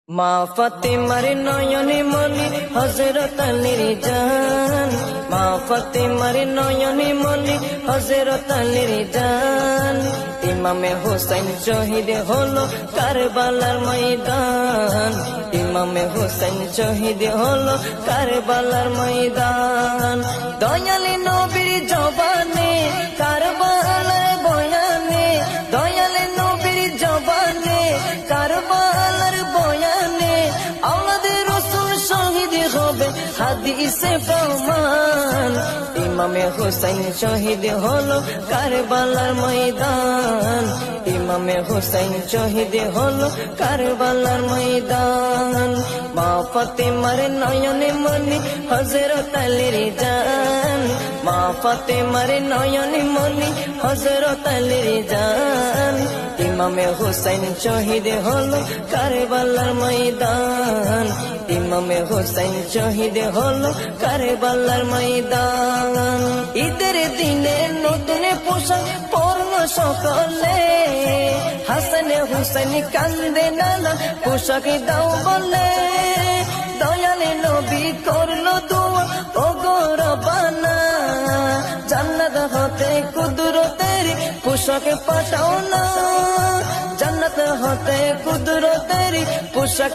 মা ফাতেমার নয়নে মনি হযরত আলীর জান, মা ফাতেমার নয়নে মনি হযরত আলীর জান। ইমামে হোসেন শহীদ হলো কারবালার ময়দান, ইমামে হোসেন শহীদ হলো কারবালার ময়দান। দয়ালি নবীর জবানে কারবালার বয়ানে, দয়ালি নবীর জবানে কারবালার বয়ানে, আওলাদে রাসূল শহীদ হবে হাদিসে প্রমাণ। ইমামে হোসেন শহীদ হলো কারবালার ময়দান, ইমামে হোসেন শহীদ হলো কারবালার ময়দান। মা ফাতেমার নয়নে মনি হযরত আলীর জান, মা ফাতেমার নয়নে মনি হযরত আলীর জান। ইমামে হোসেন শহীদ হলো কারবালার ময়দান, ইমামে হোসেন শহীদ হলো কারবালার ময়দান। ঈদের দিনে নতুন পোশাক পরলো সকলে, হাসান হুসেন কান্দে নানা পোশাক দাও বলে। দয়ালে নবী করলো দোয়া ও গো রব্বানা, জান্নাত হতে কুদরতের পোশাক পাঠাও না, জান্নাত হতে কুদরতের পোশাক